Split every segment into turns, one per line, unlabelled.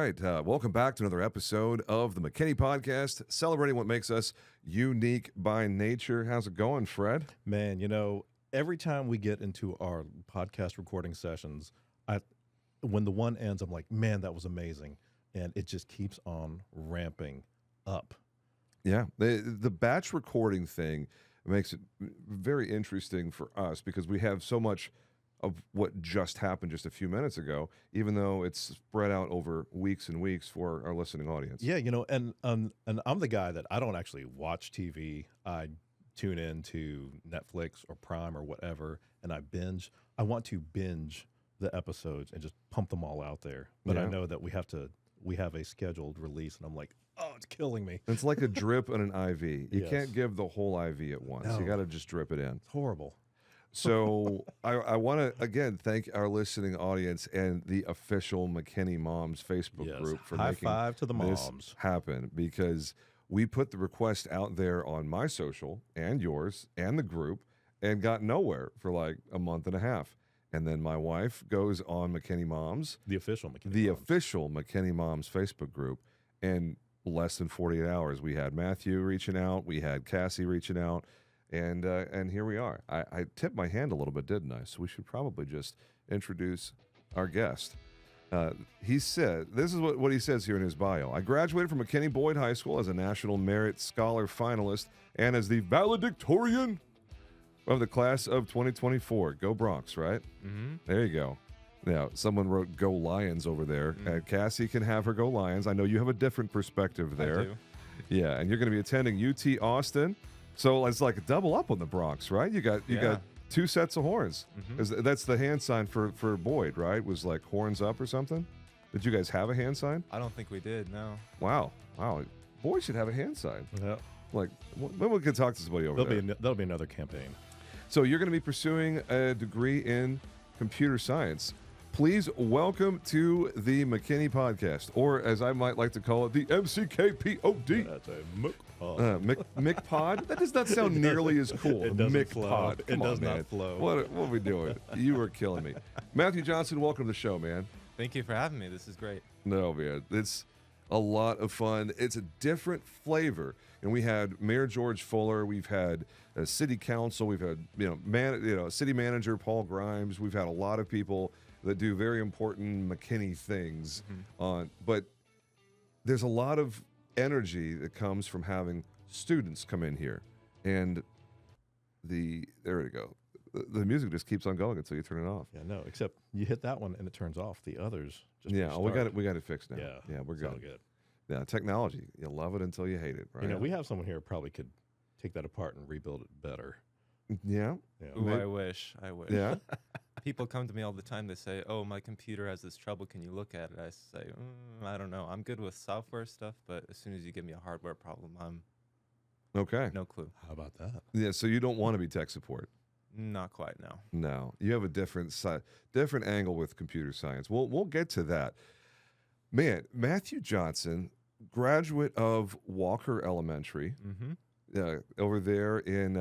right. Welcome back to another episode of the McKinney Podcast, celebrating what makes us unique by nature. How's it going, Fred?
Man, you know, every time we get into our podcast recording sessions, when the one ends, I'm like, man, that was amazing. And it just keeps on ramping up.
Yeah, the batch recording thing makes it very interesting for us because we have so much of what just happened just a few minutes ago, even though it's spread out over weeks and weeks for our listening audience.
Yeah, you know, and I'm the guy that I don't actually watch TV. I tune in to Netflix or Prime or whatever, and I binge. I want to binge the episodes and just pump them all out there. But I know that we have a scheduled release, and I'm like, oh, it's killing me.
It's like a drip and an IV. You
Yes.
can't give the whole IV at once.
No.
You got to just drip it in.
It's horrible.
So I want to, again, thank our listening audience and the official McKinney Moms Facebook group for
High
making
five to the
this
moms.
happen, because we put the request out there on my social and yours and the group and got nowhere for like a month and a half. And then my wife goes on McKinney Moms,
The official McKinney
the
Moms.
official McKinney Moms Facebook group, and less than 48 hours, we had Matthew reaching out, we had Cassie reaching out, and here we are. I tipped my hand a little bit, didn't I? So we should probably just introduce our guest. He said, this is what he says here in his bio. I graduated from McKinney Boyd High School as a National Merit Scholar finalist and as the Valedictorian of the class of 2024. Go Bronx, right?
Mm-hmm.
There you go. Now, someone wrote Go Lions over there. Cassie can have her Go Lions. I know you have a different perspective there.
I do.
Yeah, and you're going to be attending UT Austin. So it's like a double up on the Bronx, right? You got two sets of horns. That's the hand sign for Boyd, right? Was like horns up or something? Did you guys have a hand sign?
I don't think we did, no.
Wow. Boyd should have a hand sign.
Yeah.
Like, when we could talk to somebody over there.
That'll be another campaign.
So you're going to be pursuing a degree in computer science. Please welcome to the McKinney Podcast, or as I might like to call it, the MCKPOD.
That's a McPod.
McPod? That does not sound nearly as cool.
It doesn't
McPod.
flow. It
Come
does
on,
not
man.
flow.
What are we doing? You are killing me. Matthew Johnson, welcome to the show, man.
Thank you for having me. This is great.
No, man. It's a lot of fun. It's a different flavor. And we had Mayor George Fuller. We've had a city council. We've had, city manager Paul Grimes. We've had a lot of people that do very important McKinney things but there's a lot of energy that comes from having students come in here, and there we go. The music just keeps on going until you turn it off.
Yeah, no, except you hit that one and it turns off. The others just
Yeah,
restart.
we got it fixed now.
Yeah,
we're
it's all
good.
good.
Yeah, technology, you love it until you hate it, right?
You know, we have someone here who probably could take that apart and rebuild it better.
Yeah.
Yeah.
Ooh, I wish.
Yeah.
People come to me all the time. They say, oh, my computer has this trouble. Can you look at it? I say, I don't know. I'm good with software stuff, but as soon as you give me a hardware problem, I'm
Okay.
no clue.
How about that?
Yeah, so you don't want to be tech support.
Not quite, no.
No, you have a different angle with computer science. We'll get to that. Man, Matthew Johnson, graduate of Walker Elementary, over there in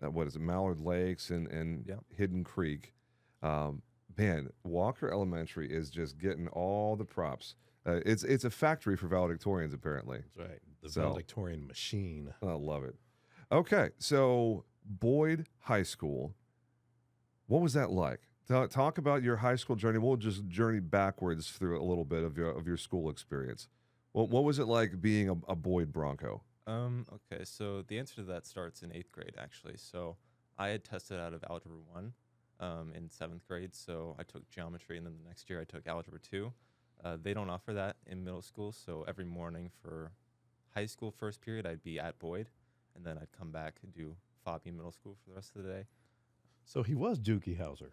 Mallard Lakes and
Yep.
Hidden Creek. Man, Walker Elementary is just getting all the props. It's a factory for valedictorians, apparently.
That's right. The
So-
valedictorian machine.
I love it. Okay, so Boyd High School, what was that like? Talk about your high school journey. We'll just journey backwards through a little bit of your school experience. What was it like being a Boyd Bronco?
Okay, so the answer to that starts in 8th grade, actually. So I had tested out of Algebra 1 in 7th grade, so I took geometry, and then the next year I took Algebra 2. They don't offer that in middle school, so every morning for high school first period, I'd be at Boyd, and then I'd come back and do Fobby middle school for the rest of the day.
So he was Dookie Howser.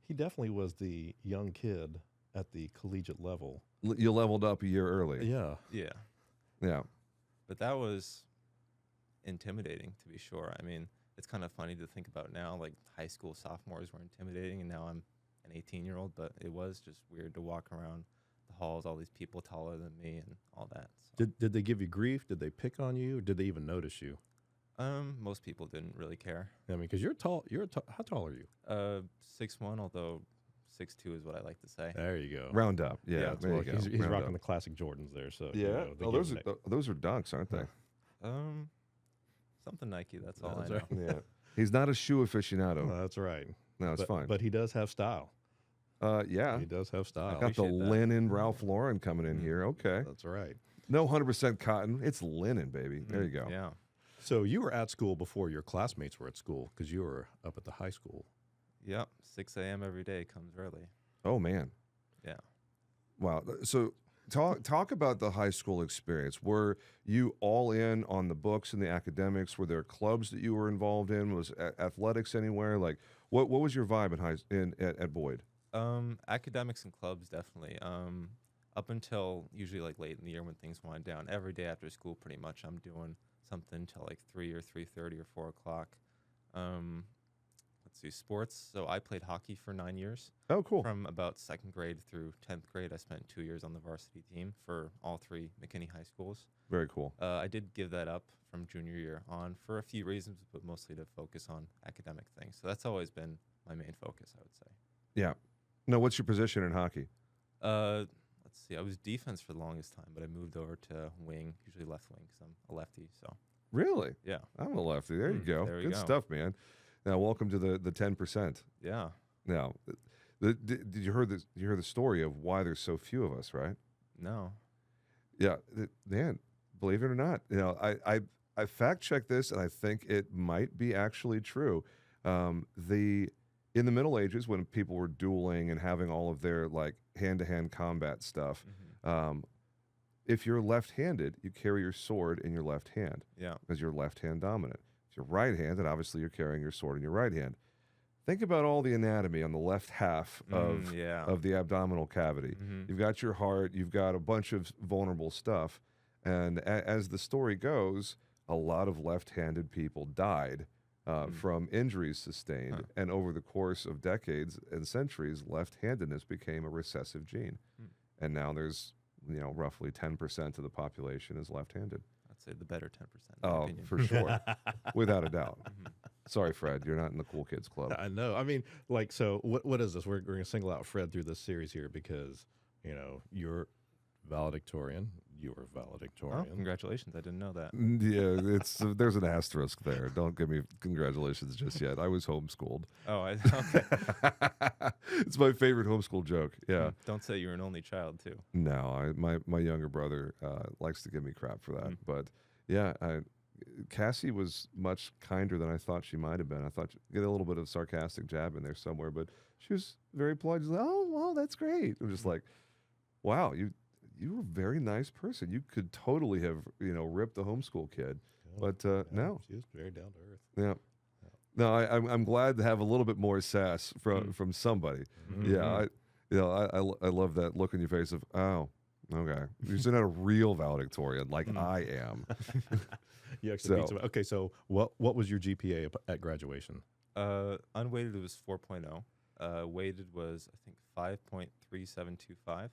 He definitely was the young kid at the collegiate level.
You leveled up a year early.
Yeah.
Yeah.
Yeah.
But that was intimidating, to be sure. I mean, it's kind of funny to think about now, like high school sophomores were intimidating, and now I'm an 18-year-old, but it was just weird to walk around the halls, all these people taller than me and all that. So.
Did they give you grief? Did they pick on you? Or did they even notice you?
Most people didn't really care.
I mean, because you're tall. How tall are you?
6'1", although 6'2" is what I like to say.
There you go.
Round up. Yeah, there
well,
you go.
he's
Round
rocking
up.
the classic Jordans there. So
Yeah.
they
Oh,
give him that-
those are dunks, aren't they?
Something Nike. That's all
That's
I know.
right.
Yeah. He's not a shoe aficionado.
That's right.
No, it's fine.
But he does have style.
Yeah.
He does have style.
I got the
appreciate that.
linen Ralph Lauren coming in here. Okay.
That's right.
No 100% cotton. It's linen, baby. There you go.
Yeah.
So you were at school before your classmates were at school because you were up at the high school.
Yep. 6 a.m. every day, comes early.
Oh, man.
Yeah.
Wow. So talk about the high school experience. Were you all in on the books and the academics? Were there clubs that you were involved in? Was athletics anywhere? Like, what was your vibe at Boyd?
Academics and clubs, definitely. Up until usually like late in the year when things wind down, every day after school, pretty much, I'm doing something till like 3 or 3:30 or 4 o'clock. Let's see, sports. So I played hockey for 9 years.
Oh, cool.
From about 2nd grade through 10th grade, I spent 2 years on the varsity team for all 3 McKinney high schools.
Very cool.
I did give that up from junior year on for a few reasons, but mostly to focus on academic things. So that's always been my main focus, I would say.
Yeah. No, what's your position in hockey?
Let's see. I was defense for the longest time, but I moved over to wing, usually left wing, because I'm a lefty. So
Really?
yeah,
I'm a lefty. There you go.
there you
Good
go.
stuff, man. Now, welcome to the 10%.
yeah.
Now, did you hear the story of why there's so few of us, right?
No.
Yeah, man. Believe it or not, I fact checked this, and I think it might be actually true. In the Middle Ages, when people were dueling and having all of their like hand-to-hand combat stuff, if you're left-handed, you carry your sword in your left hand
Yeah.
because you're left-hand dominant. If you're right-handed, obviously you're carrying your sword in your right hand. Think about all the anatomy on the left half of the abdominal cavity. You've got your heart, you've got a bunch of vulnerable stuff, and as the story goes, a lot of left-handed people died from injuries sustained, and over the course of decades and centuries, left-handedness became a recessive gene, and now there's roughly 10% of the population is left-handed.
I'd say the better 10%. In my
Oh,
opinion.
for sure, without a doubt. Sorry, Fred, you're not in the cool kids club.
I know. I mean, like, so what is this? We're going to single out Fred through this series here because, you're valedictorian. You were
Oh,
valedictorian.
congratulations! I didn't know that.
Yeah, there's an asterisk there. Don't give me congratulations just yet. I was homeschooled.
Oh, okay.
It's my favorite homeschool joke. Yeah.
Don't say you're an only child too.
No, my younger brother likes to give me crap for that. But yeah, Cassie was much kinder than I thought she might have been. I thought she'd get a little bit of sarcastic jab in there somewhere, but she was very polite. She's like, "Oh, well, that's great." I'm just like, "Wow, you were a very nice person. You could totally have ripped the homeschool kid." But no,
She was very down to earth.
yeah. No, I'm glad to have a little bit more sass from somebody. Yeah, I love that look in your face of, oh, okay, you're not a real valedictorian like I am.
You actually beat somebody. Okay, so what was your GPA at graduation?
Unweighted was 4.0. Weighted was I think 5.3725.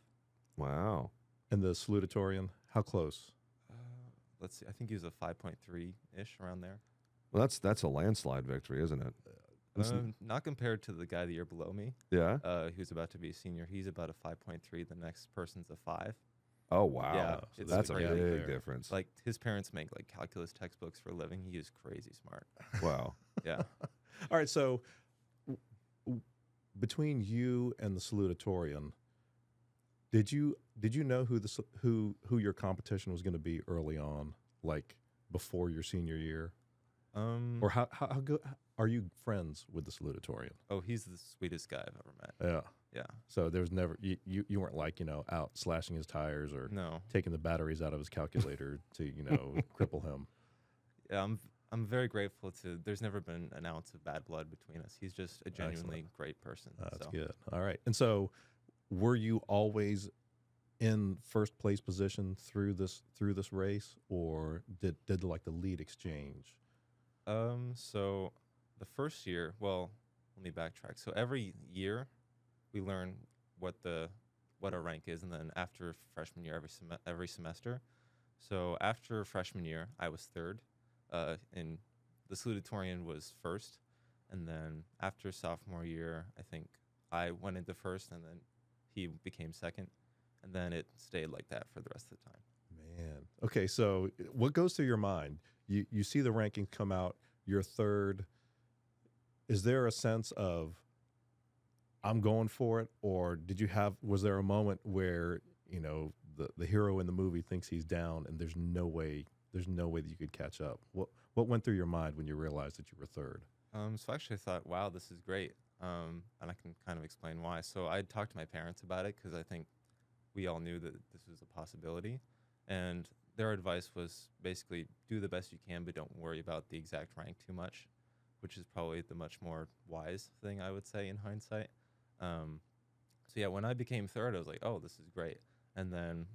Wow.
And the salutatorian, how close?
Let's see. I think he was a 5.3-ish around there.
Well, that's a landslide victory, isn't it?
Not compared to the guy the year below me.
Yeah.
Who's about to be a senior. He's about a 5.3. The next person's a 5.
Oh wow.
Yeah,
so
that's a
crazy.
big difference.
Like his parents make like calculus textbooks for a living. He is crazy smart.
Wow.
Yeah.
All right, so between you and the salutatorian, did you know who your competition was going to be early on, like before your senior year? Or how good are you friends with the salutatorian?
Oh, he's the sweetest guy I've ever met.
Yeah.
Yeah.
So there was never you weren't like out slashing his tires or
No.
taking the batteries out of his calculator to cripple him.
Yeah, I'm very grateful to. There's never been an ounce of bad blood between us. He's just a genuinely great person.
That's
so.
good. All right. And so, were you always in first place position through this race, or did like the lead exchange?
So the first year, well, let me backtrack. So every year, we learn what our rank is, and then after freshman year, every semester. So after freshman year, I was third. And the salutatorian was first, and then after sophomore year, I think I went into first, and then he became second, and then it stayed like that for the rest of the time.
Man. Okay, so what goes through your mind? You see the rankings come out, you're third. Is there a sense of I'm going for it, or was there a moment where, the hero in the movie thinks he's down and there's no way that you could catch up? What went through your mind when you realized that you were third?
So actually I thought, wow, this is great. And I can kind of explain why. So I talked to my parents about it because I think we all knew that this was a possibility. And their advice was basically do the best you can, but don't worry about the exact rank too much, which is probably the much more wise thing, I would say, in hindsight. So yeah, when I became third, I was like, oh, this is great. And then,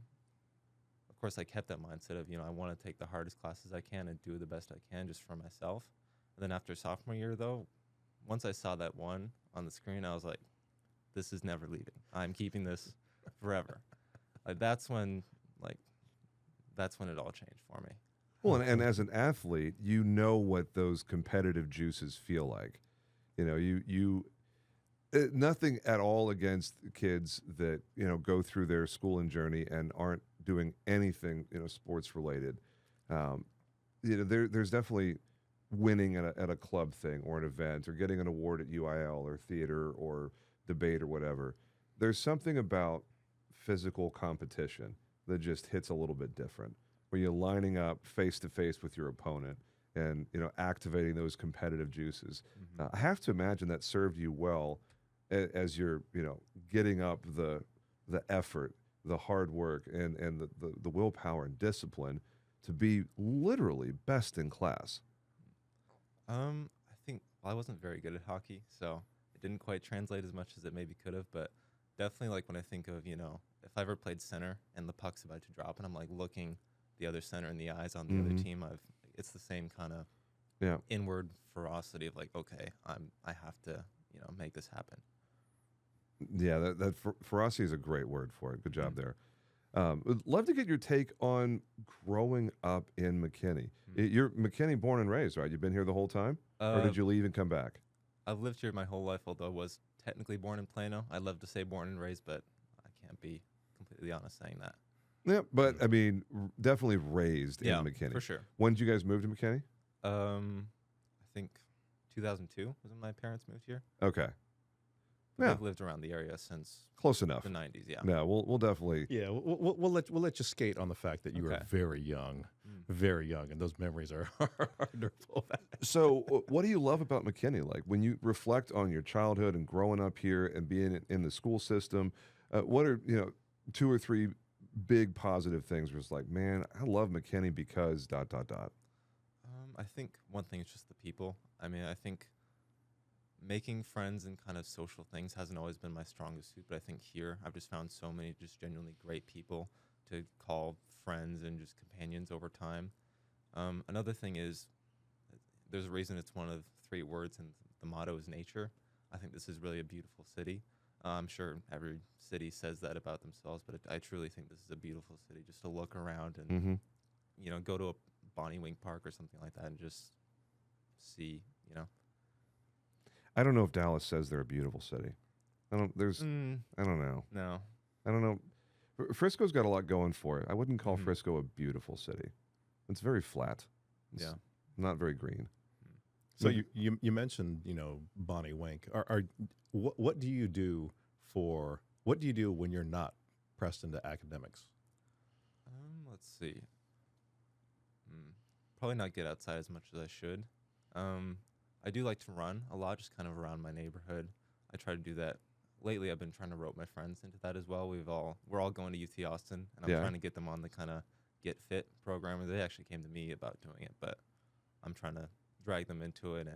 of course, I kept that mindset of, I want to take the hardest classes I can and do the best I can just for myself. And then after sophomore year, though, once I saw that one on the screen, I was like, this is never leaving. I'm keeping this forever. That's when it all changed for me.
Well, and as an athlete, you know what those competitive juices feel like. Nothing at all against kids that go through their schooling journey and aren't doing anything sports related. There's definitely winning at a club thing or an event or getting an award at UIL or theater or debate or whatever. There's something about physical competition that just hits a little bit different, where you're lining up face to face with your opponent and activating those competitive juices.
Mm-hmm.
I have to imagine that served you well as you're getting up the effort, the hard work, and the willpower and discipline to be literally best in class.
I think I wasn't very good at hockey, so it didn't quite translate as much as it maybe could have, but definitely like when I think of, if I ever played center and the puck's about to drop and I'm like looking the other center in the eyes on the other team, it's the same kind of inward ferocity of like, okay, I have to, make this happen.
Yeah, that ferocity is a great word for it. Good job there. Would love to get your take on growing up in McKinney. You're McKinney born and raised, right? You've been here the whole time? Or did you leave and come back?
I've lived here my whole life, although I was technically born in Plano. I'd love to say born and raised, but I can't be completely honest saying that.
Yeah, but I mean, definitely raised in McKinney.
For sure.
When did you guys move to McKinney?
I think 2002 was when my parents moved here.
Okay.
Yeah. They've lived around the area since
close enough.
The 90s, yeah.
Yeah, we'll definitely.
Yeah, we'll let you skate on the fact that you were very young, and those memories are hard to pull back.
So, what do you love about McKinney? Like when you reflect on your childhood and growing up here and being in the school system, what are 2 or 3 big positive things? Where it's like, man, I love McKinney because ...
I think one thing is just the people. I mean, I think making friends and kind of social things hasn't always been my strongest suit, but I think here I've just found so many just genuinely great people to call friends and just companions over time. Another thing is there's a reason it's one of 3 words and the motto is nature. I think this is really a beautiful city. I'm sure every city says that about themselves, but I truly think this is a beautiful city just to look around and, go to a Bonnie Wink Park or something like that and just see,
I don't know if Dallas says they're a beautiful city. I don't know.
No.
I don't know. Frisco's got a lot going for it. I wouldn't call Frisco a beautiful city. It's very flat. It's not very green.
So you mentioned, Bonnie Wink. What do you do when you're not pressed into academics?
Let's see. Probably not get outside as much as I should. I do like to run a lot, just kind of around my neighborhood. I try to do that. Lately, I've been trying to rope my friends into that as well. We're all going to UT Austin, and I'm trying to get them on the kind of Get Fit program. They actually came to me about doing it, but I'm trying to drag them into it.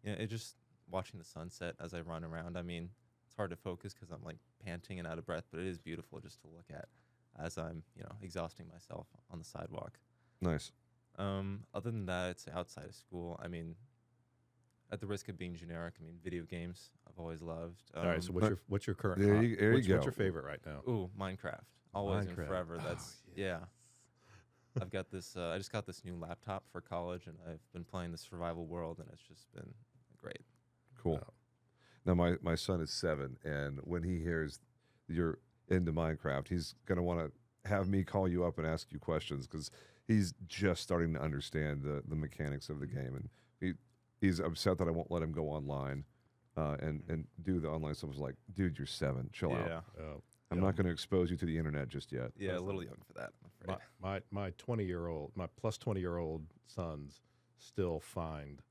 And it just watching the sunset as I run around. I mean, it's hard to focus because I'm like panting and out of breath, but it is beautiful just to look at as I'm exhausting myself on the sidewalk.
Nice.
Other than that, it's outside of school. I mean, at the risk of being generic, I mean, video games I've always loved.
All right, so what's your current?
There you go.
What's your favorite right now?
Ooh, Minecraft. Always and forever. That's I've got this. I just got this new laptop for college, and I've been playing the survival world, and it's just been great.
Cool. Now, my son is 7, and when he hears you're into Minecraft, he's going to want to have me call you up and ask you questions because he's just starting to understand the mechanics of the game, and he's upset that I won't let him go online and do the online stuff. I was like, dude, you're 7, chill out. I'm not going to expose you to the internet just yet.
Yeah, a little young for that, I'm afraid.
My 20-year-old, my plus 20-year-old sons still find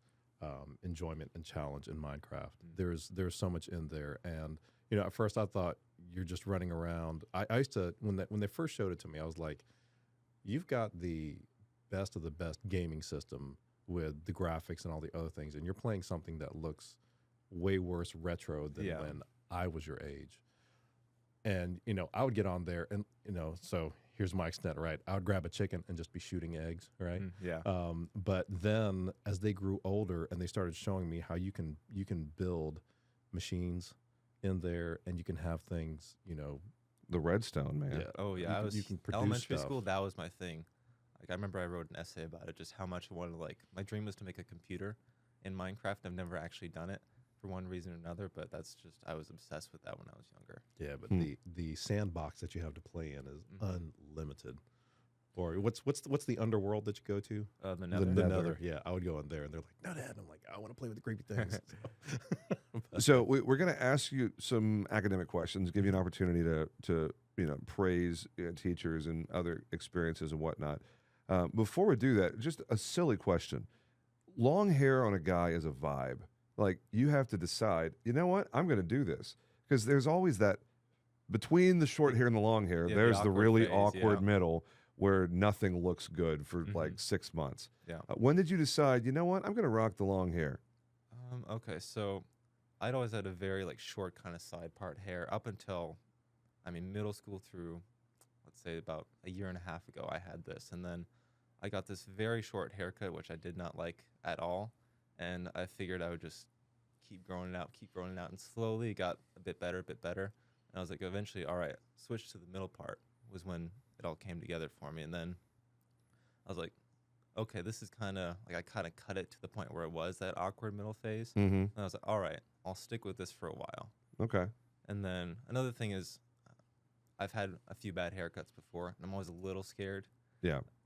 enjoyment and challenge in Minecraft. There's so much in there, and at first I thought you're just running around. I used to when they first showed it to me, I was like, you've got the best of the best gaming system with the graphics and all the other things, and you're playing something that looks way worse retro than when I was your age. And, I would get on there and, so here's my extent, right? I would grab a chicken and just be shooting eggs, right? But then as they grew older and they started showing me how you can build machines in there and you can have things,
The redstone, man.
Yeah.
Oh, yeah.
You can produce
elementary
stuff.
school, that was my thing. Like, I remember I wrote an essay about it, just how much I wanted to, my dream was to make a computer in Minecraft. I've never actually done it for one reason or another, but that's just, I was obsessed with that when I was younger.
Yeah, but the sandbox that you have to play in is unlimited. Or what's the underworld that you go to?
The Nether.
The Nether. Yeah, I would go in there, and they're like, "No, Dad." And I'm like, "I want to play with the creepy things."
So we're going to ask you some academic questions, give you an opportunity to praise teachers and other experiences and whatnot. Before we do that, just a silly question: long hair on a guy is a vibe. Like, you have to decide, you know what, I'm going to do this. Because there's always that, between the short hair and the long hair, there's the really
phase,
awkward middle where nothing looks good for like 6 months.
Yeah.
When did you decide, you know what, I'm going to rock the long hair?
Okay, so I'd always had a very short kind of side part hair up until, middle school through, let's say about a year and a half ago, I had this. And then I got this very short haircut, which I did not like at all. And I figured I would just keep growing it out, and slowly it got a bit better. And I was like, eventually, all right, switch to the middle part was when it all came together for me. And then I was like, okay, this is kind of, I kind of cut it to the point where it was that awkward middle phase.
Mm-hmm.
And I was like, all right, I'll stick with this for a while.
Okay.
And then another thing is, I've had a few bad haircuts before, and I'm always a little scared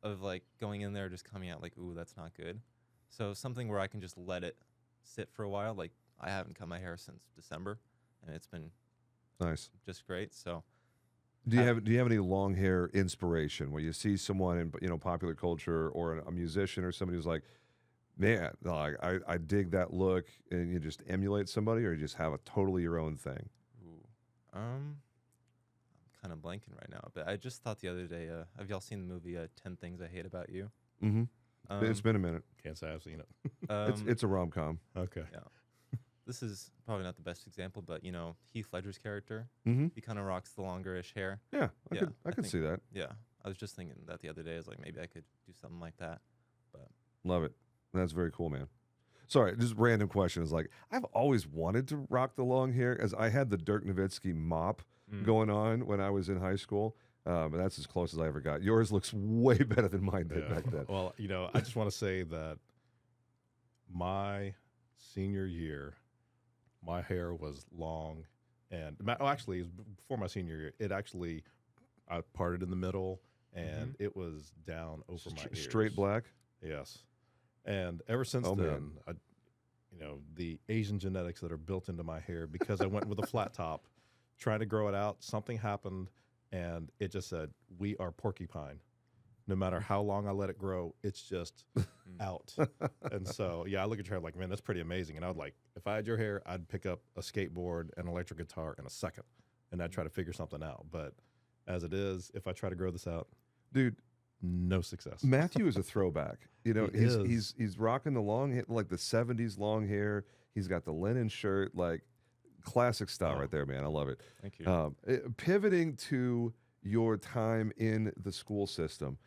of going in there, just coming out ooh, that's not good. So something where I can just let it sit for a while. I haven't cut my hair since December, and it's been
nice,
just great. So,
do you have any long hair inspiration where you see someone in popular culture or a musician or somebody who's like, man, I dig that look, and you just emulate somebody, or you just have a totally your own thing?
Ooh, I'm kind of blanking right now, but I just thought the other day, have y'all seen the movie 10 Things I Hate About You?
Mm-hmm. It's been a minute.
Can't say I've seen it.
It's a rom-com.
Okay.
Yeah. This is probably not the best example, but Heath Ledger's character, he kind of rocks the longer-ish hair.
Yeah, I could see that.
Yeah, I was just thinking that the other day. I was like, maybe I could do something like that. But
love it. That's very cool, man. Sorry, just random question. Is I've always wanted to rock the long hair, as I had the Dirk Nowitzki mop going on when I was in high school. And that's as close as I ever got. Yours looks way better than mine did back then.
Well, I just want to say that my senior year, my hair was long, and actually, it was before my senior year. It actually, I parted in the middle, and it was down over my ears.
Straight black?
Yes. And ever since then, the Asian genetics that are built into my hair, because I went with a flat top, trying to grow it out, something happened. And it just said, we are porcupine. No matter how long I let it grow, it's just out. And so, I look at your hair like, man, that's pretty amazing. And I would if I had your hair, I'd pick up a skateboard and electric guitar in a second. And I'd try to figure something out. But as it is, if I try to grow this out,
dude,
no success.
Matthew is a throwback. He's rocking the long hair, the 70s long hair. He's got the linen shirt, classic style right there, man. I love it.
Thank you.
Pivoting to your time in the school system,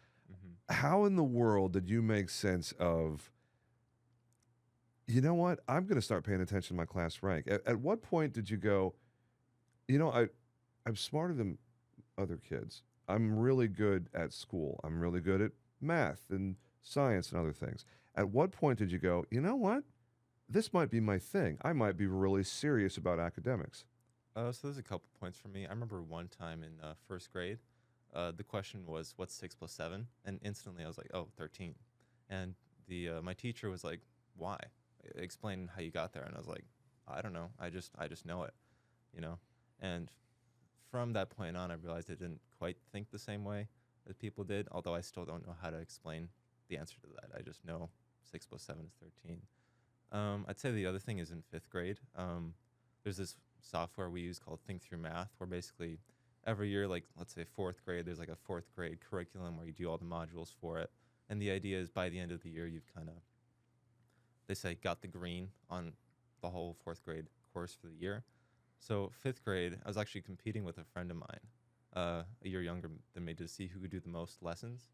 how in the world did you make sense of, you know what, I'm going to start paying attention to my class rank? At what point did you go, I'm smarter than other kids. I'm really good at school. I'm really good at math and science and other things. At what point did you go, you know what, this might be my thing. I might be really serious about academics.
So there's a couple points for me. I remember one time in first grade, the question was, what's 6 plus 7? And instantly I was like, oh, 13. And my teacher was like, why? Explain how you got there. And I was like, I don't know. I just know it, you know? And from that point on, I realized I didn't quite think the same way as people did, although I still don't know how to explain the answer to that. I just know 6 plus 7 is 13. I'd say the other thing is in 5th grade. There's this software we use called Think Through Math, where basically every year, like let's say 4th grade, there's like a 4th grade curriculum where you do all the modules for it. And the idea is by the end of the year, you've kind of, they say, got the green on the whole 4th grade course for the year. So 5th grade, I was actually competing with a friend of mine, a year younger than me, to see who could do the most lessons.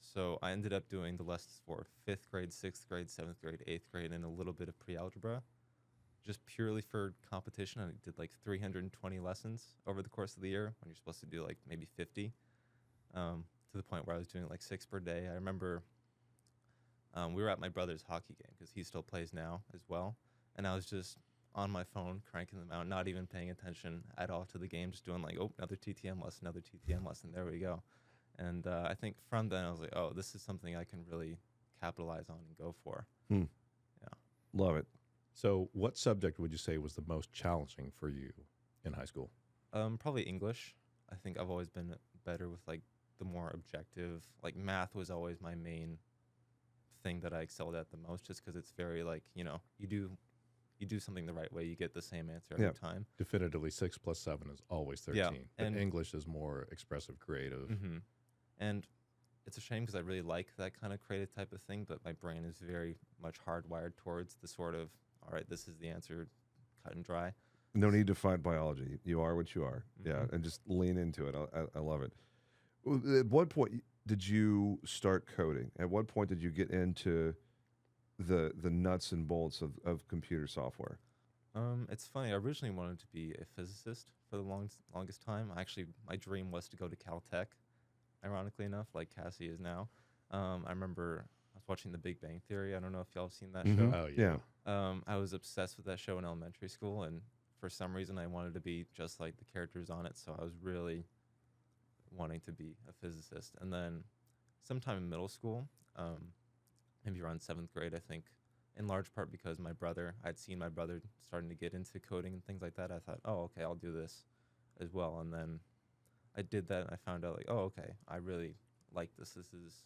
So I ended up doing the lessons for 5th grade, 6th grade, 7th grade, 8th grade, and a little bit of pre-algebra, just purely for competition. I did like 320 lessons over the course of the year when you're supposed to do like maybe 50, to the point where I was doing like 6 per day. I remember we were at my brother's hockey game because he still plays now as well. And I was just on my phone cranking them out, not even paying attention at all to the game, just doing like, oh, another TTM lesson, another TTM lesson. There we go. And I think from then I was like, oh, this is something I can really capitalize on and go for. Yeah.
Love it.
So what subject would you say was the most challenging for you in high school?
Probably English. I think I've always been better with like the more objective, like math was always my main thing that I excelled at the most, just because it's very like, you know, you do something the right way, you get the same answer every time.
Definitively 6 plus 7 is always 13.
Yeah,
and English is more expressive, creative.
Mm-hmm. And it's a shame because I really like that kind of creative type of thing, but my brain is very much hardwired towards the sort of, all right, this is the answer, cut and dry.
No need to fight biology. You are what you are.
Mm-hmm.
Yeah, and just lean into it. I love it. At what point did you start coding? At what point did you get into the nuts and bolts of computer software?
It's funny. I originally wanted to be a physicist for the longest time. Actually, my dream was to go to Caltech, ironically enough, like Cassie is now. I remember I was watching The Big Bang Theory. I don't know if y'all have seen that show.
Oh, yeah.
I was obsessed with that show in elementary school, and for some reason I wanted to be just like the characters on it, so I was really wanting to be a physicist. And then sometime in middle school, maybe around 7th grade, I think, in large part because I'd seen my brother starting to get into coding and things like that. I thought, oh, okay, I'll do this as well. And then I did that, and I found out, like, oh, okay, I really like this. This is,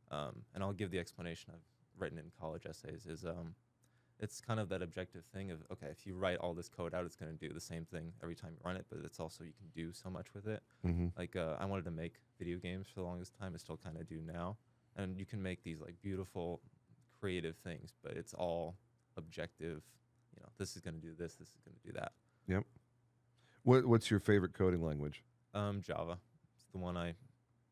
and I'll give the explanation I've written in college essays, is it's kind of that objective thing of, okay, if you write all this code out, it's going to do the same thing every time you run it, but it's also, you can do so much with it.
Mm-hmm.
Like, I wanted to make video games for the longest time. I still kind of do now. And you can make these like beautiful, creative things, but it's all objective. You know, this is going to do this is going to do that.
Yep. What's your favorite coding language?
Java. It's the one I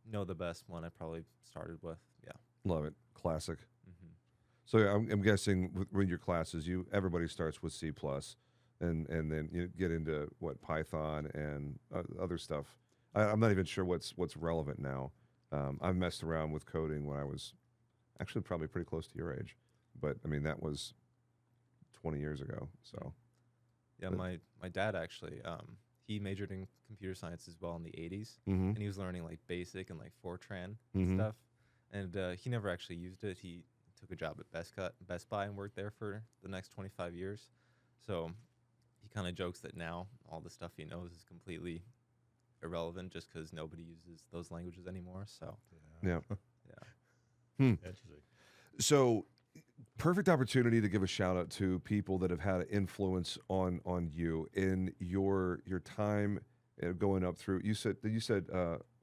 know the best, one I probably started with. Yeah.
Love it. Classic.
Mm-hmm.
So I'm guessing with your classes, everybody starts with C++, and then you get into Python and other stuff. I'm not even sure what's relevant now. I've messed around with coding when I was actually probably pretty close to your age, but I mean that was 20 years ago. So
yeah, my dad actually he majored in computer science as well in the 80s,
mm-hmm.
and he was learning like BASIC and like Fortran
Mm-hmm.
stuff, and he never actually used it. He took a job at Best Buy and worked there for the next 25 years. So he kind of jokes that now all the stuff he knows is completely irrelevant just because nobody uses those languages anymore. So
yeah.
Interesting.
So perfect opportunity to give a shout out to people that have had an influence on you in your time going up through. You said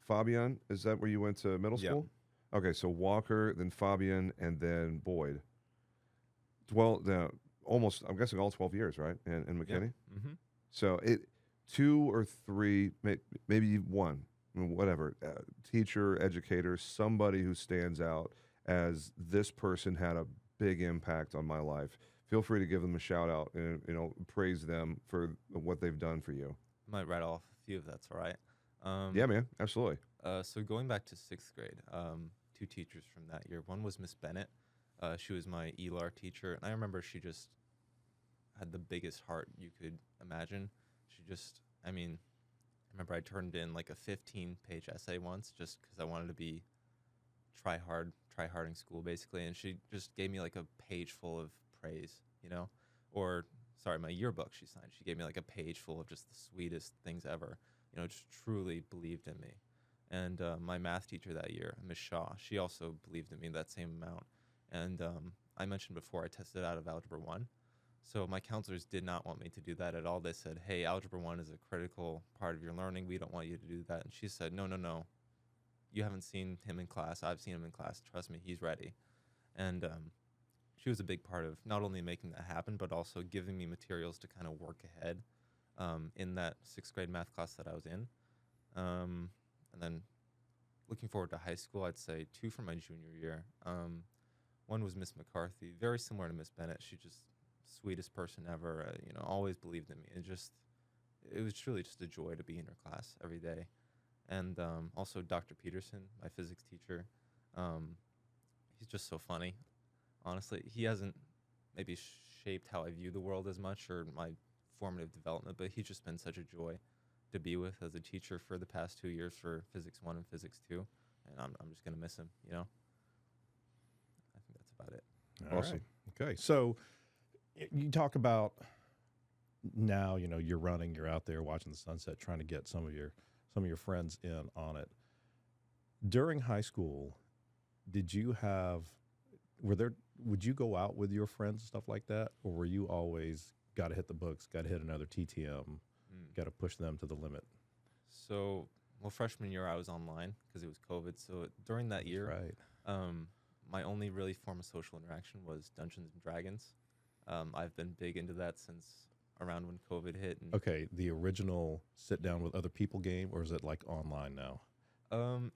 Fabian, is that where you went to middle school? Okay, so Walker, then Fabian, and then Boyd. Well, almost, I'm guessing all 12 years, right? In McKinney?
Yeah. Mm-hmm.
So 2 or 3, maybe 1, whatever, teacher, educator, somebody who stands out as this person had a big impact on my life. Feel free to give them a shout out and praise them for what they've done for you.
Might write off a few if that's all right.
Yeah, man, absolutely.
So going back to 6th grade, 2 teachers from that year. One was Miss Bennett. She was my ELAR teacher, and I remember she just had the biggest heart you could imagine. She just, I mean, I remember I turned in like a 15-page essay once just because I wanted to be try hard in school, basically, and she just gave me like a page full of praise, or sorry, my yearbook she signed. She gave me like a page full of just the sweetest things ever, just truly believed in me. And my math teacher that year, Miss Shaw, she also believed in me that same amount. And I mentioned before I tested out of Algebra 1. So my counselors did not want me to do that at all. They said, hey, Algebra 1 is a critical part of your learning. We don't want you to do that. And she said, no. You haven't seen him in class. I've seen him in class. Trust me, he's ready. And she was a big part of not only making that happen, but also giving me materials to kind of work ahead in that 6th grade math class that I was in. And then looking forward to high school, I'd say 2 from my junior year. One was Miss McCarthy, very similar to Miss Bennett. She just sweetest person ever, always believed in me. It was truly just a joy to be in her class every day. And also Dr. Peterson, my physics teacher. He's just so funny. Honestly, he hasn't maybe shaped how I view the world as much or my formative development, but he's just been such a joy to be with as a teacher for the past 2 years for Physics 1 and Physics 2. And I'm just going to miss him, I think that's about it.
Awesome.
Right. Okay. So you talk about now, you're running, you're out there watching the sunset, trying to get some of your friends in on it. During high school, would you go out with your friends and stuff like that? Or were you always got to hit the books, got to hit another TTM, got to push them to the limit?
So, freshman year I was online because it was COVID. So during that year,
right.
My only really form of social interaction was Dungeons and Dragons. I've been big into that since around when COVID hit. And
okay, the original sit down with other people game, or is it like online now?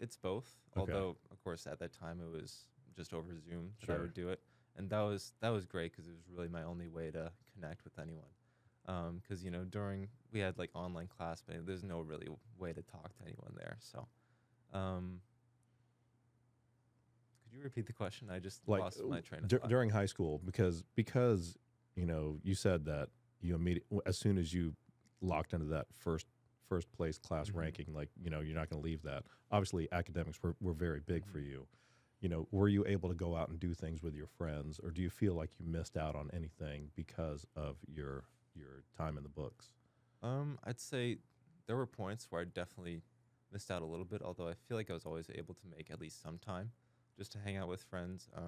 It's both.
Okay.
Although, of course, at that time it was just over Zoom that
Sure.
I would do it, and that was great because it was really my only way to connect with anyone. Because during we had like online class, but there's no really way to talk to anyone there. So, could you repeat the question? I just lost my train of thought.
During high school, because you said that you as soon as you locked into that first place class
Mm-hmm.
ranking, like you're not going to leave that. Obviously, academics were very big for you. Were you able to go out and do things with your friends, or do you feel like you missed out on anything because of your time in the books?
I'd say there were points where I definitely missed out a little bit, although I feel like I was always able to make at least some time just to hang out with friends. I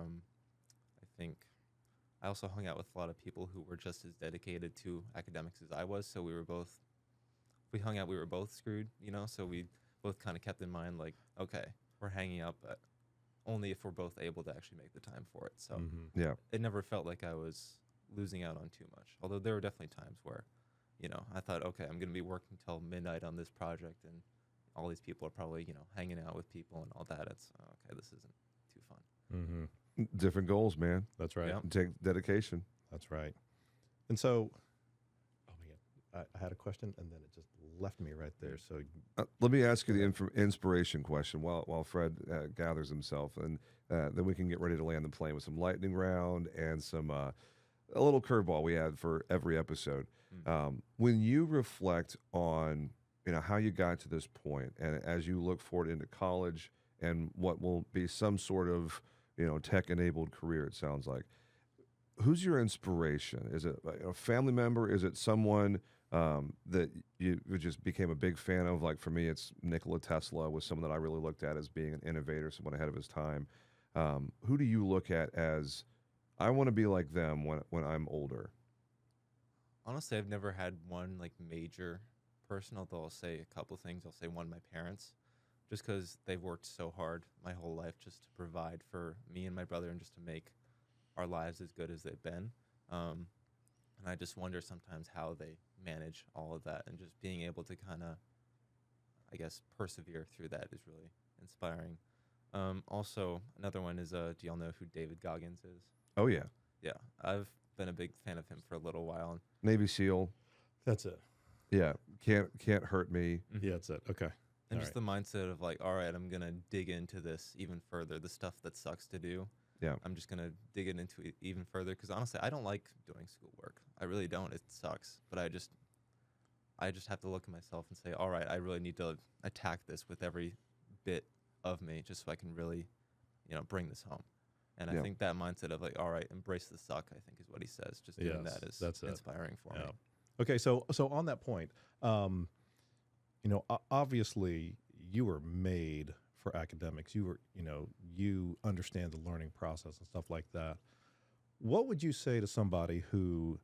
think I also hung out with a lot of people who were just as dedicated to academics as I was, so we were both screwed, so we both kind of kept in mind, like, okay, we're hanging out, but only if we're both able to actually make the time for it. So
Yeah.
it never felt like I was losing out on too much, although there were definitely times where, I thought, okay, I'm going to be working till midnight on this project, and all these people are probably, hanging out with people and all that. It's, okay, this isn't too fun.
Mm-hmm.
Different goals, man.
That's right.
Yeah.
Take dedication.
That's right. And so, oh my God, I had a question and then it just left me right there. So
Let me ask you the inspiration question while Fred gathers himself, and then we can get ready to land the plane with some lightning round and some a little curveball we had for every episode. When you reflect on how you got to this point, and as you look forward into college and what will be some sort of tech-enabled career, it sounds like, who's your inspiration? Is it a family member? Is it someone that you just became a big fan of? Like for me, it's Nikola Tesla was someone that I really looked at as being an innovator, someone ahead of his time. Who do you look at as, I want to be like them when I'm older?
Honestly, I've never had one like major person, although I'll say a couple things. I'll say one, my parents, just because they've worked so hard my whole life just to provide for me and my brother and just to make our lives as good as they've been. And I just wonder sometimes how they manage all of that, and just being able to kind of, I guess, persevere through that is really inspiring. Also, another one is, do y'all know who David Goggins is?
Oh, yeah.
Yeah, I've been a big fan of him for a little while.
Navy SEAL.
that's it.
Yeah. Can't hurt me.
Yeah, that's it. Okay.
And
All
just the mindset of like, all right, I'm going to dig into this even further, the stuff that sucks to do.
Yeah.
I'm just gonna dig it into it even further because honestly, I don't like doing schoolwork. I really don't. It sucks. But I just have to look at myself and say, all right, I really need to attack this with every bit of me, just so I can really, bring this home. And I think that mindset of like, all right, embrace the suck, I think is what he says. Just doing that is inspiring for me.
Okay, so on that point, obviously you were made for academics. You were, you understand the learning process and stuff like that. What would you say to somebody who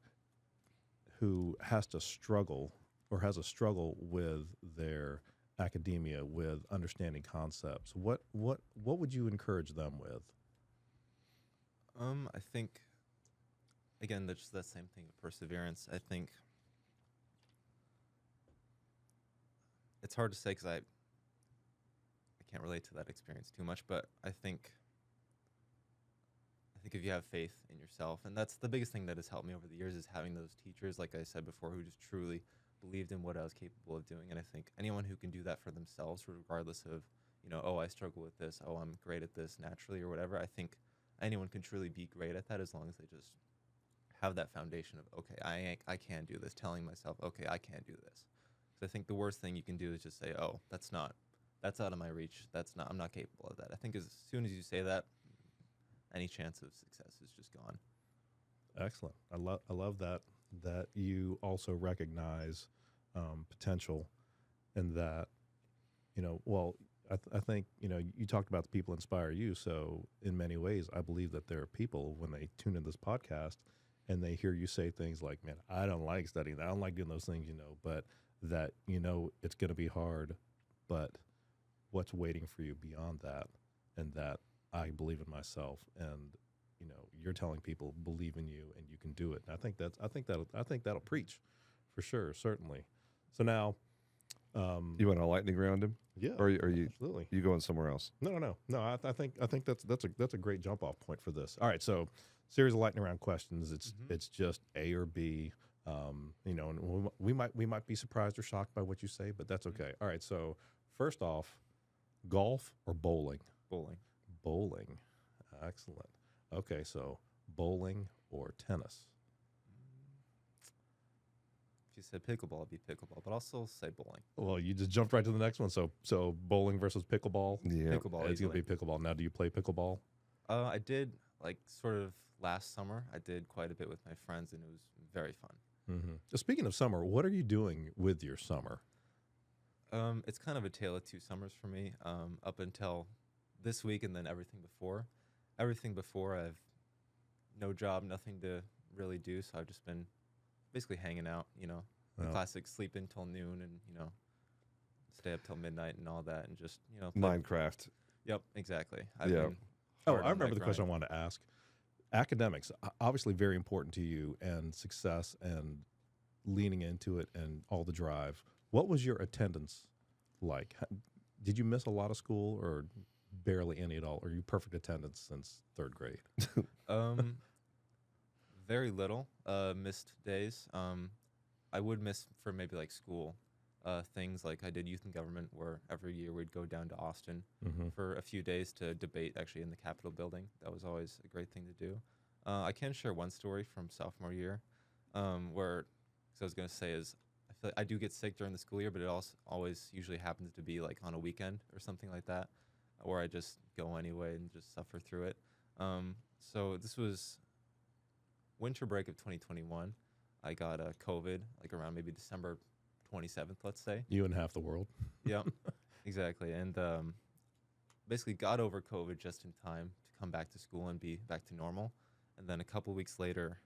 has to struggle or has a struggle with their academia, with understanding concepts? What would you encourage them with?
I think, again, that's just that same thing of perseverance. I think it's hard to say because I can't relate to that experience too much, but I think if you have faith in yourself, and that's the biggest thing that has helped me over the years, is having those teachers, like I said before, who just truly believed in what I was capable of doing. And I think anyone who can do that for themselves, regardless of, oh, I struggle with this, oh, I'm great at this naturally or whatever, I think anyone can truly be great at that as long as they just have that foundation of, okay, I can do this, telling myself, okay, I can do this. So I think the worst thing you can do is just say, oh, that's out of my reach. I'm not capable of that. I think as soon as you say that, any chance of success is just gone.
Excellent. I love that you also recognize potential, and that, I think, you talked about the people inspire you. So in many ways, I believe that there are people, when they tune in this podcast and they hear you say things like, man, I don't like studying. I don't like doing those things, but that, it's going to be hard, but what's waiting for you beyond that, and that I believe in myself, and, you're telling people believe in you and you can do it. And I think that'll preach for sure. Certainly. So now,
you want a lightning round him?
Yeah.
Or are you
absolutely.
You going somewhere else?
No. I think that's a great jump off point for this. All right. So series of lightning round questions. It's just A or B. And we might be surprised or shocked by what you say, but that's okay. All right. So first off, golf or bowling? Bowling. Excellent. Okay. So bowling or tennis?
If you said pickleball, it'd be pickleball, but I'll still say bowling.
Well, you just jumped right to the next one. So bowling versus pickleball?
Yeah.
Pickleball.
It's going to be pickleball. Now, do you play pickleball?
I did, sort of last summer. I did quite a bit with my friends, and it was very fun.
Mm-hmm. Speaking of summer, what are you doing with your summer?
It's kind of a tale of two summers for me, up until this week and then everything before. Everything before, I've no job, nothing to really do, so I've just been basically hanging out, the classic sleep until noon and, stay up till midnight and all that, and just,
Minecraft.
Yep, exactly.
I remember the question I wanted to ask. Academics, obviously very important to you, and success and leaning into it and all the drive. What was your attendance like? Did you miss a lot of school, or barely any at all? Or are you perfect attendance since third grade?
Very little missed days. I would miss for maybe school things, like I did youth and government, where every year we'd go down to Austin for a few days to debate actually in the Capitol building. That was always a great thing to do. I can share one story from sophomore year where, because I was going to say is, I feel like I do get sick during the school year, but it also always usually happens to be on a weekend or something like that, where I just go anyway and just suffer through it. So this was winter break of 2021. I got COVID around maybe December 27th, let's say.
You and half the world.
Yep, exactly. And basically got over COVID just in time to come back to school and be back to normal. And then a couple weeks later,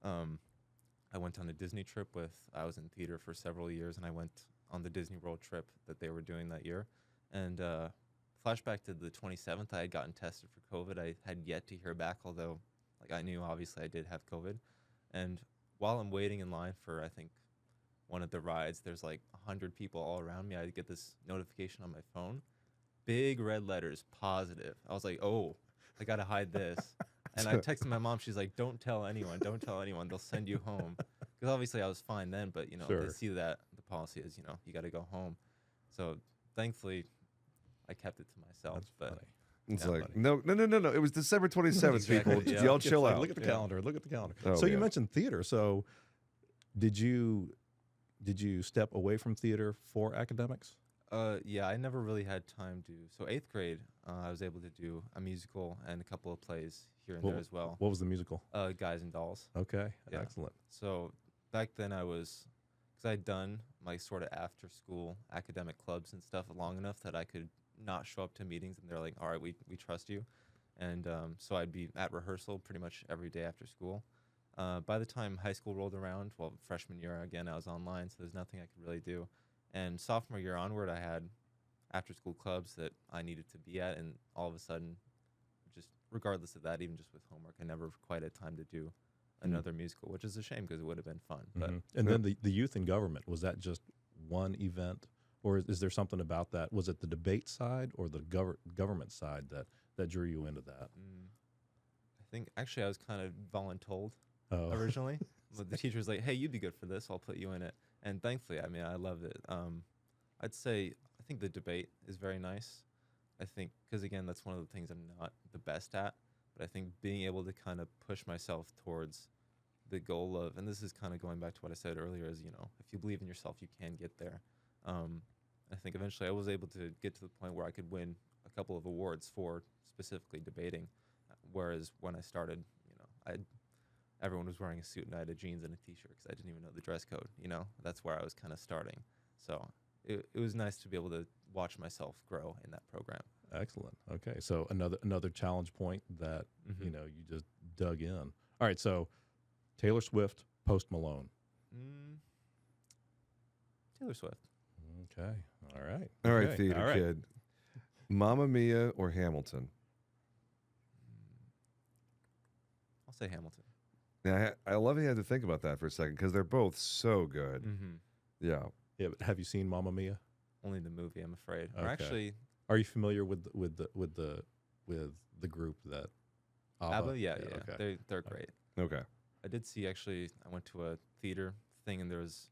I went on a Disney trip I was in theater for several years, and I went on the Disney World trip that they were doing that year. And flashback to the 27th, I had gotten tested for COVID. I had yet to hear back, although I knew obviously I did have COVID. And while I'm waiting in line for, I think, one of the rides, there's 100 people all around me. I get this notification on my phone, big red letters, positive. I was like, oh, I got to hide this. And I texted my mom. She's like, don't tell anyone. Don't tell anyone. They'll send you home. Because obviously I was fine then, but,
Sure.
They see that the policy is, you got to go home. So thankfully I kept it to myself.
That's funny.
It's
Yeah,
like,
buddy.
no. It was December 27th,
Exactly,
people.
yeah.
Y'all
It's
chill
like,
out.
Look at the
Yeah.
calendar. Look at the calendar.
Oh,
So you
yeah.
mentioned theater. So did you step away from theater for academics?
Yeah, I never really had time to. So 8th grade, I was able to do a musical and a couple of plays here and there as well.
What was the musical?
Guys and Dolls.
Okay,
Yeah.
excellent.
So back then because I'd done my sort of after school academic clubs and stuff long enough that I could not show up to meetings and they're like, all right, we trust you. And so I'd be at rehearsal pretty much every day after school. By the time high school rolled around, well, freshman year, again, I was online, so there's nothing I could really do. And sophomore year onward, I had after school clubs that I needed to be at. And all of a sudden, just regardless of that, even just with homework, I never quite had time to do another musical, which is a shame because it would have been fun. But
And then the youth in government, was that just one event, or is there something about that? Was it the debate side or the government side that drew you into that?
I think actually I was kind of voluntold
Oh.
originally. But the teacher was like, hey, you'd be good for this. I'll put you in it. And thankfully, I mean, I loved it. I'd say I think the debate is very nice. I think because, again, that's one of the things I'm not the best at. But I think being able to kind of push myself towards the goal of, and this is kind of going back to what I said earlier, is, if you believe in yourself, you can get there. I think eventually I was able to get to the point where I could win a couple of awards for specifically debating. Whereas when I started, everyone was wearing a suit and I had a jeans and a t-shirt because I didn't even know the dress code. That's where I was kind of starting. So it was nice to be able to watch myself grow in that program.
Excellent. Okay, so another challenge point that you just dug in. All right, so Taylor Swift, Post Malone.
Taylor Swift.
Okay, all right.
All right,
Okay,
theater
all right.
kid. Mamma Mia or Hamilton?
I'll say Hamilton.
Now, I love you had to think about that for a second because they're both so good. Yeah.
Yeah, but have you seen Mamma Mia?
Only the movie, I'm afraid. Or
Okay.
actually,
Are you familiar with the group that
ABBA? Yeah.
Okay.
They're great.
Okay.
I did see, actually, I went to a theater thing and there was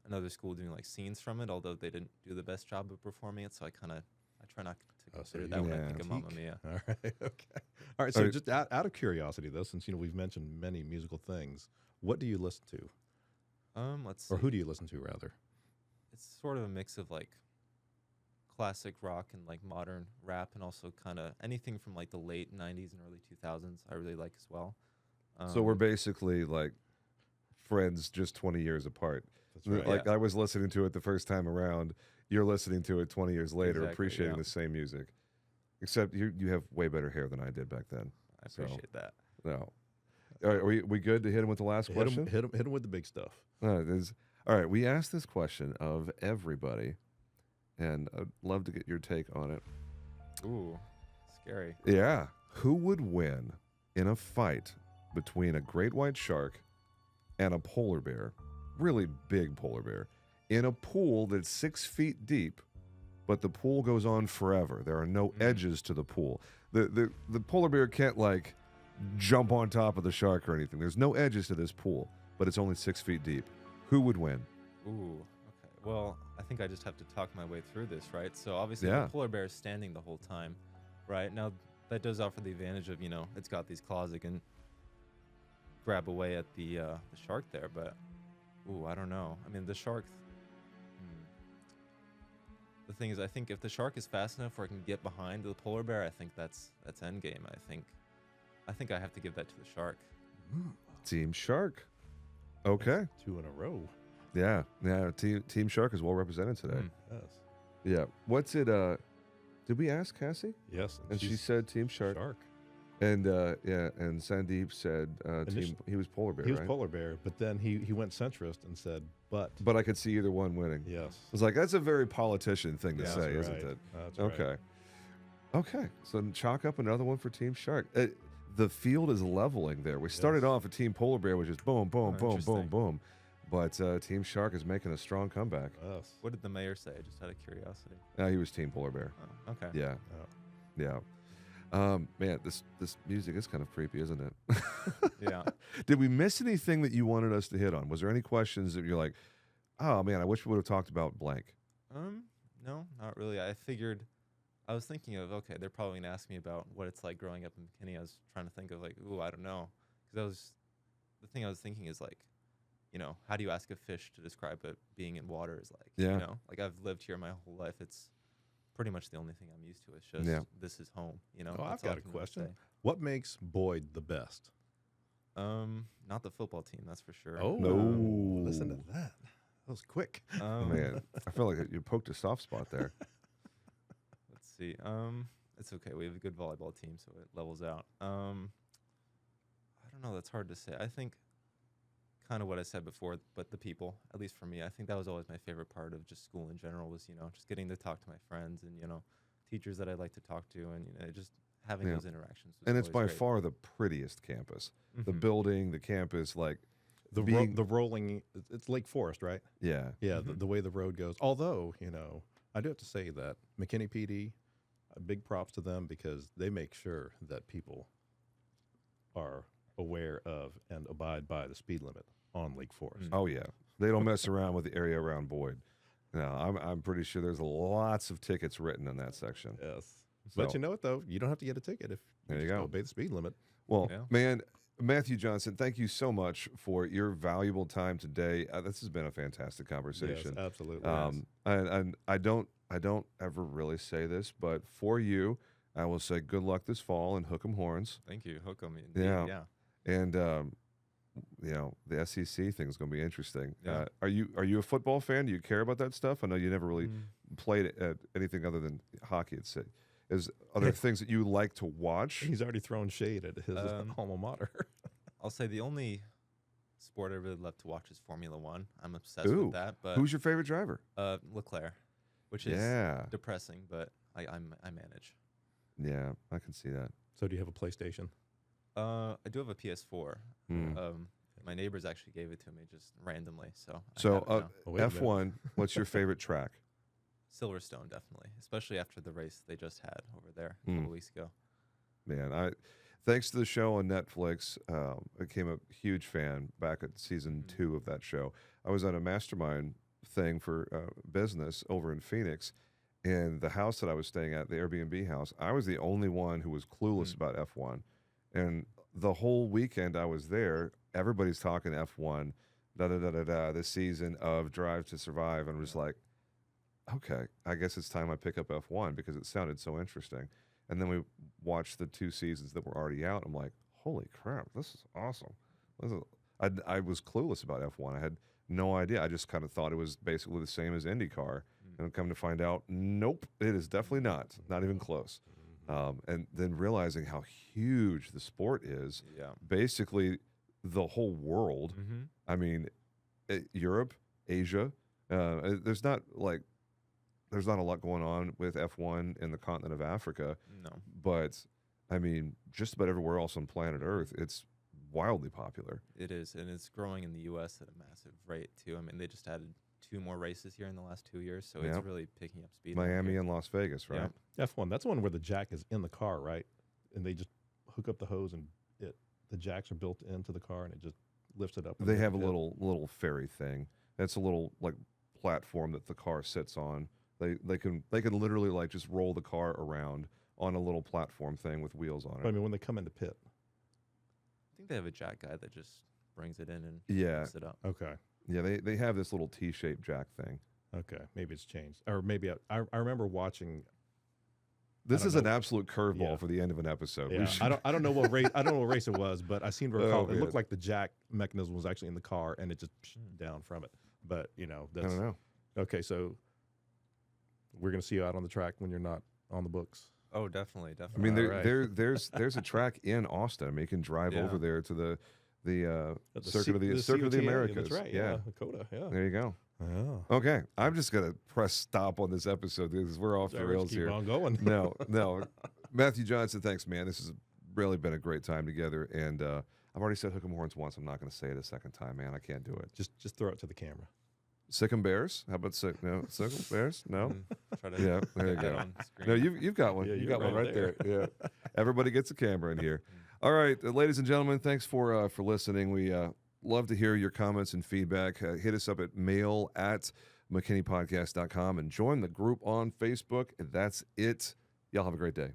another school doing like scenes from it, although they didn't do the best job of performing it. So I try not to consider that when I think of Mamma Mia.
All right. Okay. All right. So just out of curiosity, though, since we've mentioned many musical things, what do you listen to,
Let's see.
or who do you listen to rather?
It's sort of a mix of like classic rock and like modern rap, and also kind of anything from like the late 90s and early 2000s I really like as well.
So we're basically like friends just 20 years apart.
That's right.
Like
Yeah.
I was listening to it the first time around. You're listening to it 20 years later,
Exactly,
appreciating
yeah.
the same music. Except you have way better hair than I did back then.
I
So,
appreciate that.
No. All right, are we good to hit him with the last question?
Hit him with the big stuff.
All right, we asked this question of everybody, and I'd love to get your take on it.
Ooh, scary.
Yeah. Who would win in a fight between a great white shark and a polar bear, really big polar bear, in a pool that's 6 feet deep, but the pool goes on forever? There are no edges to the pool. The polar bear can't like jump on top of the shark or anything. There's no edges to this pool, but it's only 6 feet deep. Who would win?
Ooh, okay. Well, I think I just have to talk my way through this, right? So obviously
Yeah.
the polar bear is standing the whole time, right? Now that does offer the advantage of, it's got these claws that can grab away at the shark there, but ooh, I don't know. I mean, the shark. The thing is, I think if the shark is fast enough where I can get behind the polar bear, I think that's endgame. I think I have to give that to the shark.
Team Shark. Okay.
2 in a row.
Yeah. Team Shark is well represented today.
Yes.
Yeah. What's it? Did we ask Cassie?
Yes.
And she
she's
said Team Shark. And and Sandeep said he was polar bear.
He was
right?
polar bear, but then he went centrist and said, but
I could see either one winning.
yes.
I was like, that's a very politician thing to
Yeah,
say,
that's
isn't
right.
it?
That's right.
Okay. Okay. So chalk up another one for Team Shark. The field is leveling there. We started off at Team Polar Bear, which is boom, boom, boom, boom,
interesting.
boom. But Team Shark is making a strong comeback.
Yes.
What did the mayor say? Just out of curiosity.
He was Team Polar Bear.
Oh, okay.
Yeah.
Oh.
Yeah. Man, this music is kind of creepy, isn't it?
Yeah.
Did we miss anything that you wanted us to hit on? Was there any questions that you're like, oh man, I wish we would have talked about blank?
No, not really. I figured I was thinking of, okay, they're probably going to ask me about what it's like growing up in McKinney. I was trying to think of like, ooh, I don't know. Because the thing I was thinking is like, how do you ask a fish to describe what being in water is like?
Yeah.
Like I've lived here my whole life. It's pretty much the only thing I'm used to. It's just, this is home,
Oh, I've
That's all
got
I
a
can really
question.
say.
What makes Boyd the best?
Not the football team, that's for sure.
Oh,
No.
listen to that. That was quick.
Man, I feel like you poked a soft spot there.
Let's see. It's okay. We have a good volleyball team, so it levels out. I don't know. That's hard to say. I think kind of what I said before, but the people, at least for me, I think that was always my favorite part of just school in general was, just getting to talk to my friends and, teachers that I like to talk to and, just having those interactions. Was
And it's by
always great.
far the prettiest campus. The
Mhm.
building, the campus, like
The
being-
the rolling, it's Lake Forest, right?
yeah.
Yeah,
Mhm.
the way the road goes. Although, I do have to say that McKinney PD, big props to them because they make sure that people are aware of and abide by the speed limit on Lake Forest.
Oh yeah, they don't mess around with the area around Boyd. No, I'm pretty sure there's lots of tickets written in that section.
Yes.
So-
But you know what, though? You don't have to get a ticket if
There you
just
go.
obey the speed limit.
Well,
Yeah.
man, Matthew Johnson, thank you so much for your valuable time today. This has been a fantastic conversation.
Yes, absolutely.
And I don't ever really say this, but for you, I will say good luck this fall and hook 'em horns.
Thank you. Hook 'em.
Yeah.
Yeah.
And the SEC thing is going to be interesting.
Yeah.
Are you a football fan? Do you care about that stuff? I know you never really played at anything other than hockey. Are there things that you like to watch?
He's already thrown shade at his alma mater.
I'll say the only sport I really love to watch is Formula One. I'm obsessed
Ooh,
with that. But
Who's your favorite driver?
Leclerc, which is
Yeah,
depressing, but I manage.
yeah, I can see that.
So do you have a PlayStation?
I do have a PS4.
Hmm.
My neighbors actually gave it to me just randomly, so I
So
have it now.
Oh, wait a minute.
F1, what's your favorite track?
Silverstone, definitely, especially after the race they just had over there a
Mm.
couple weeks ago.
Man, thanks to the show on Netflix, I became a huge fan back at season 2 of that show. I was on a mastermind thing for business over in Phoenix, and the house that I was staying at, the Airbnb house, I was the only one who was clueless about F1. And the whole weekend I was there, everybody's talking F1, this season of Drive to Survive, and I'm just like, okay, I guess it's time I pick up F1 because it sounded so interesting. And then we watched the 2 seasons that were already out. I'm like, holy crap, this is awesome. I was clueless about F1. I had no idea. I just kind of thought it was basically the same as IndyCar. And come to find out, nope, it is definitely not even close. And then realizing how huge the sport is,
Yeah.
basically the whole world.
Mm-hmm.
I mean, Europe, Asia, there's not a lot going on with F1 in the continent of Africa,
No.
but I mean, just about everywhere else on planet Earth, it's wildly popular.
It is, and it's growing in the U.S. at a massive rate too. I mean, they just added 2 more races here in the last 2 years, so
Yep.
it's really picking up speed. over
Miami
here.
and Las Vegas, right?
Yeah.
F1, that's the one where the jack is in the car, right? And they just hook up the hose and the jacks are built into the car and it just lifts it up.
They have a little ferry thing. That's a little like platform that the car sits on. They can literally like just roll the car around on a little platform thing with wheels on
But I
it.
mean, when they come in the pit.
I think they have a jack guy that just brings it in and
Yeah.
lifts it up.
Okay.
Yeah, they have this little T-shaped jack thing.
Okay. Maybe it's changed. Or maybe I remember watching.
This
don't
is an
know.
absolute curveball
Yeah.
for the end of an episode. We
Yeah,
should-
I don't know what race it was, but I seem to recall it
man.
looked like the jack mechanism was actually in the car and it just down from it. But
I
that's
don't know.
okay. So we're gonna see you out on the track when you're not on the books.
Oh, definitely,
I
definitely.
mean,
All
there's a track in Austin. I mean, you can drive
Yeah.
over there to the
At
Circuit of the
COTA,
Americas.
That's right.
Yeah.
Dakota. Yeah.
There you go.
Oh.
Okay, I'm just gonna press stop on this episode because we're off the
Let's
rails
keep
here.
on going.
No. Matthew Johnson, thanks, man. This has really been a great time together. And I've already said hook 'em horns once. I'm not going to say it a second time, man. I can't do it.
Just throw it to the camera.
Sick 'em Bears? How about sick? No, sick 'em Bears? No.
Try to
Yeah, there you
get that
go.
on screen.
No, you've got one.
Yeah,
you
you're
got one
right
right there. Yeah. Everybody gets a camera in here. All right, ladies and gentlemen, thanks for listening. We love to hear your comments and feedback. Hit us up at mail@McKinneyPodcast.com and join the group on Facebook. That's it. Y'all have a great day.